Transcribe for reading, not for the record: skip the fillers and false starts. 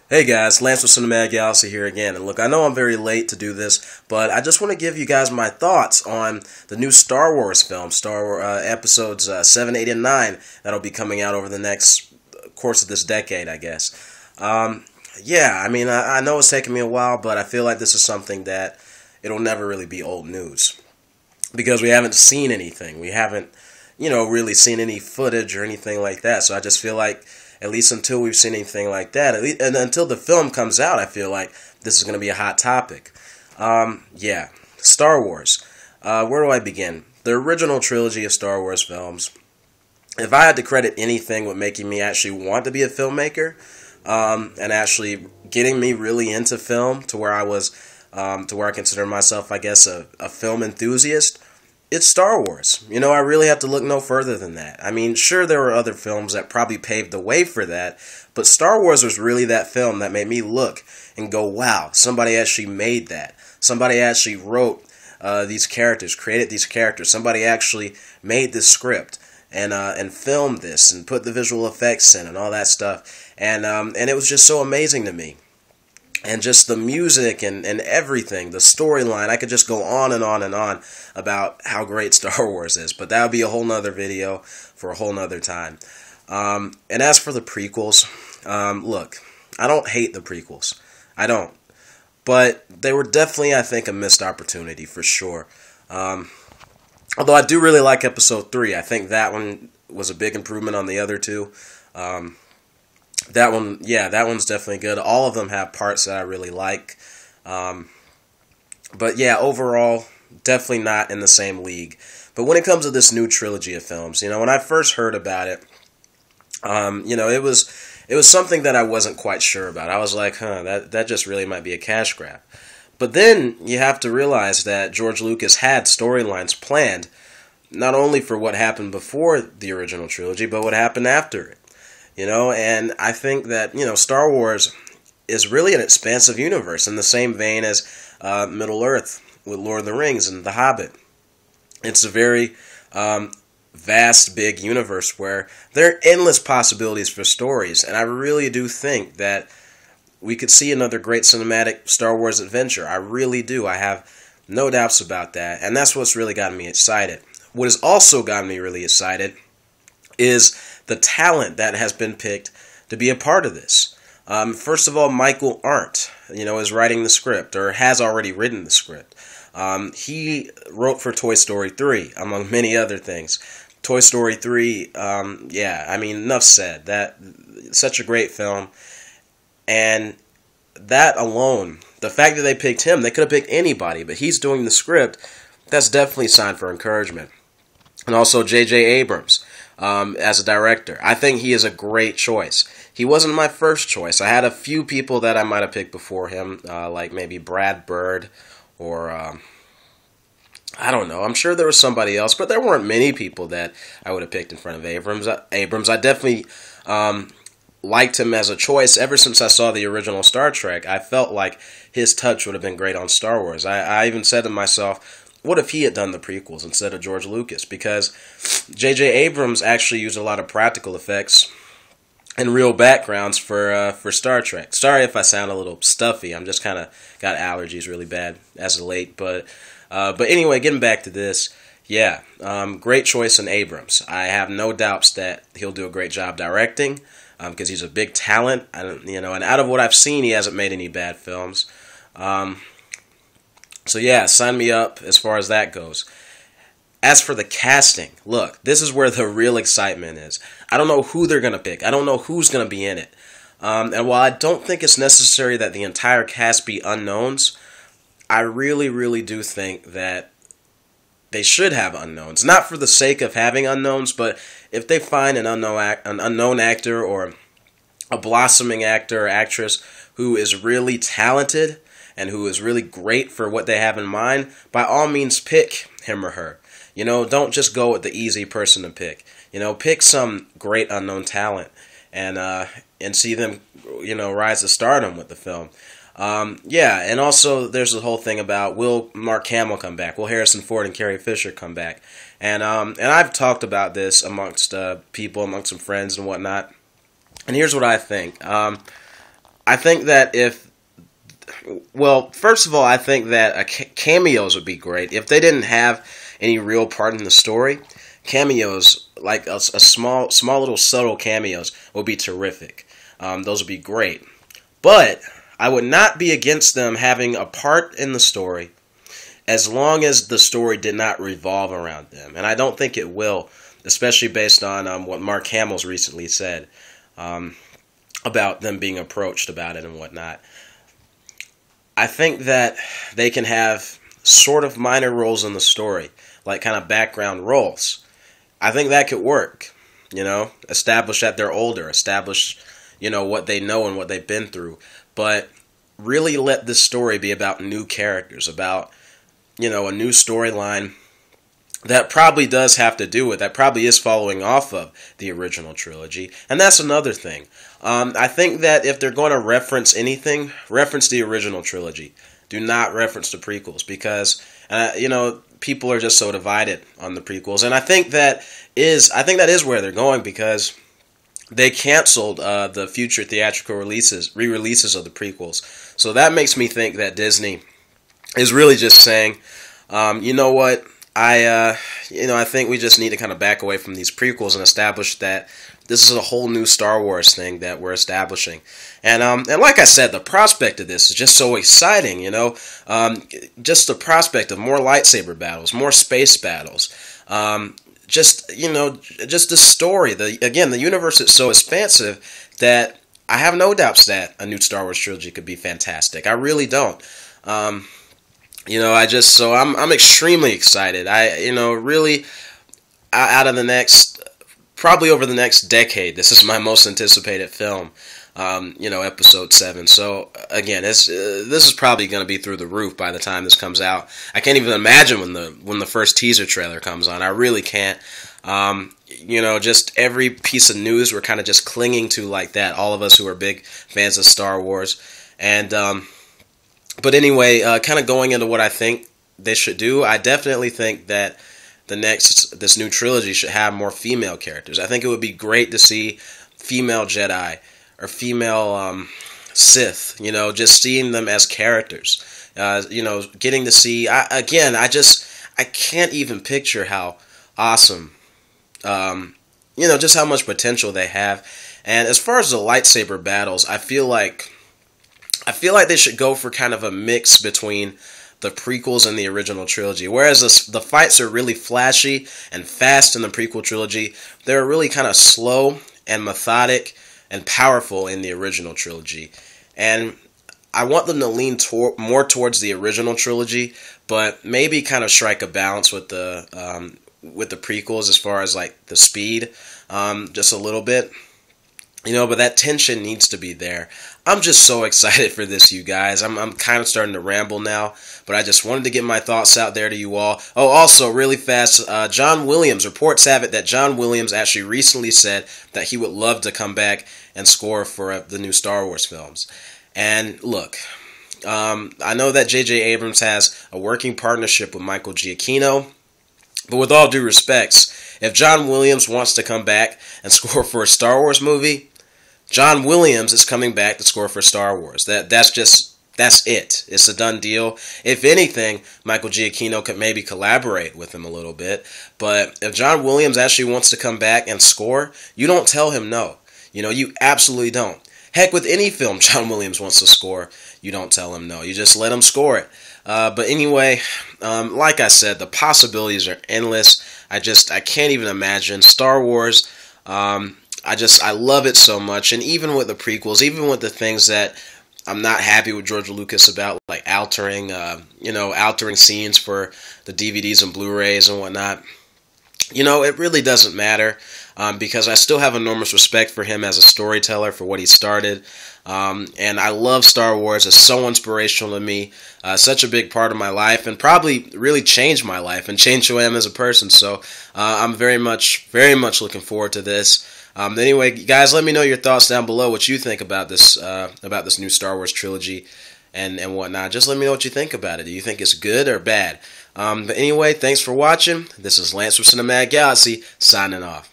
Hey guys, Lance with Cinematic Galaxy here again. And look, I know I'm very late to do this, but I just want to give you guys my thoughts on the new Star Wars film, episodes 7, 8, and 9, that'll be coming out over the next course of this decade, I guess. I know it's taken me a while, but I feel like this is something that it'll never really be old news. Because we haven't seen anything. We haven't, really seen any footage or anything like that. So I just feel like at least until we've seen anything like that, and until the film comes out, I feel like this is going to be a hot topic. Star Wars. Where do I begin? The original trilogy of Star Wars films. If I had to credit anything with making me actually want to be a filmmaker, and actually getting me really into film to where I consider myself, I guess, a film enthusiast, it's Star Wars. I really have to look no further than that. I mean, sure, there were other films that probably paved the way for that, but Star Wars was really that film that made me look and go, wow, somebody actually made that. Somebody actually wrote these characters, created these characters. Somebody actually made this script and filmed this and put the visual effects in and all that stuff. And it was just so amazing to me. And just the music and everything, the storyline, I could just go on and on and on about how great Star Wars is. But that would be a whole nother video for a whole nother time. And as for the prequels, look, I don't hate the prequels. I don't. But they were definitely, I think, a missed opportunity for sure. Although I do really like Episode 3. I think that one was a big improvement on the other two. That one's definitely good. All of them have parts that I really like. But yeah, overall, definitely not in the same league. But when it comes to this new trilogy of films, when I first heard about it, it was something that I wasn't quite sure about. I was like, that just really might be a cash grab. But then you have to realize that George Lucas had storylines planned, not only for what happened before the original trilogy, but what happened after it. And I think that, Star Wars is really an expansive universe in the same vein as Middle-earth with Lord of the Rings and The Hobbit. It's a very vast, big universe where there are endless possibilities for stories, and I really do think that we could see another great cinematic Star Wars adventure. I really do. I have no doubts about that, and that's what's really gotten me excited. What has also gotten me really excited is the talent that has been picked to be a part of this. First of all, Michael Arndt, is writing the script, or has already written the script. He wrote for Toy Story 3, among many other things. Toy Story 3, enough said. That such a great film. And that alone, the fact that they picked him, they could have picked anybody, but he's doing the script, that's definitely a sign for encouragement. And also J.J. Abrams. As a director, I think he is a great choice. He wasn't my first choice. I had a few people that I might have picked before him, like maybe Brad Bird, or I don't know. I'm sure there was somebody else, but there weren't many people that I would have picked in front of Abrams. I definitely liked him as a choice ever since I saw the original Star Trek. I felt like his touch would have been great on Star Wars. I even said to myself, what if he had done the prequels instead of George Lucas? Because J.J. Abrams actually used a lot of practical effects and real backgrounds for Star Trek. Sorry if I sound a little stuffy. I'm just kind of got allergies really bad as of late. But anyway, getting back to this, great choice in Abrams. I have no doubts that he'll do a great job directing because he's a big talent. And out of what I've seen, he hasn't made any bad films. So yeah, sign me up as far as that goes. As for the casting, look, this is where the real excitement is. I don't know who they're going to pick. I don't know who's going to be in it. And while I don't think it's necessary that the entire cast be unknowns, I really, really do think that they should have unknowns. Not for the sake of having unknowns, but if they find an unknown actor or a blossoming actor or actress who is really talented and who is really great for what they have in mind, by all means pick him or her. Don't just go with the easy person to pick. Pick some great unknown talent and see them, rise to stardom with the film. And also there's the whole thing about, will Mark Hamill come back? Will Harrison Ford and Carrie Fisher come back? And I've talked about this amongst people, amongst some friends and whatnot. And here's what I think. I think that well, first of all, I think that cameos would be great. If they didn't have any real part in the story, cameos, like a small little subtle cameos, would be terrific. Those would be great. But I would not be against them having a part in the story as long as the story did not revolve around them. And I don't think it will, especially based on what Mark Hamill's recently said about them being approached about it and whatnot. I think that they can have sort of minor roles in the story, like kind of background roles. I think that could work, establish that they're older, establish, what they know and what they've been through. But really let this story be about new characters, about, a new storyline that probably does have to do with, that probably is following off of the original trilogy. And that's another thing. I think that if they're going to reference anything, reference the original trilogy. Do not reference the prequels because, people are just so divided on the prequels. And I think that is where they're going because they canceled the future theatrical re-releases of the prequels. So that makes me think that Disney is really just saying, you know what, I think we just need to kind of back away from these prequels and establish that this is a whole new Star Wars thing that we're establishing. And like I said, the prospect of this is just so exciting, just the prospect of more lightsaber battles, more space battles, just the story. The universe is so expansive that I have no doubts that a new Star Wars trilogy could be fantastic. I really don't. I'm extremely excited. Really, out of the next, probably over the next decade, this is my most anticipated film. Episode 7. So again, this is probably going to be through the roof by the time this comes out. I can't even imagine when the first teaser trailer comes on. I really can't. Just every piece of news we're kind of just clinging to like that. All of us who are big fans of Star Wars, and but anyway, kind of going into what I think they should do. I definitely think that this new trilogy should have more female characters. I think it would be great to see female Jedi or female Sith, just seeing them as characters. Getting to see, I can't even picture how awesome, just how much potential they have. And as far as the lightsaber battles, I feel like they should go for kind of a mix between the prequels and the original trilogy. Whereas the fights are really flashy and fast in the prequel trilogy, they're really kind of slow and methodic and powerful in the original trilogy. And I want them to lean more towards the original trilogy, but maybe kind of strike a balance with the prequels as far as like the speed, just a little bit. But that tension needs to be there. I'm just so excited for this, you guys. I'm kind of starting to ramble now, but I just wanted to get my thoughts out there to you all. Oh, also, really fast, John Williams, reports have it that John Williams actually recently said that he would love to come back and score for the new Star Wars films. And look, I know that J.J. Abrams has a working partnership with Michael Giacchino, but with all due respects, if John Williams wants to come back and score for a Star Wars movie, John Williams is coming back to score for Star Wars. That's it. It's a done deal. If anything, Michael Giacchino could maybe collaborate with him a little bit. But if John Williams actually wants to come back and score, you don't tell him no. You absolutely don't. Heck, with any film John Williams wants to score, you don't tell him no. You just let him score it. But anyway, like I said, the possibilities are endless. I can't even imagine. Star Wars, I love it so much. And even with the prequels, even with the things that I'm not happy with George Lucas about, like altering scenes for the DVDs and Blu-rays and whatnot, it really doesn't matter. Because I still have enormous respect for him as a storyteller, for what he started. And I love Star Wars. It's so inspirational to me. Such a big part of my life, and probably really changed my life and changed who I am as a person. So I'm very much looking forward to this. Anyway, guys, let me know your thoughts down below, what you think about this new Star Wars trilogy and whatnot. Just let me know what you think about it. Do you think it's good or bad? But anyway, thanks for watching. This is Lance from Cinematic Galaxy, signing off.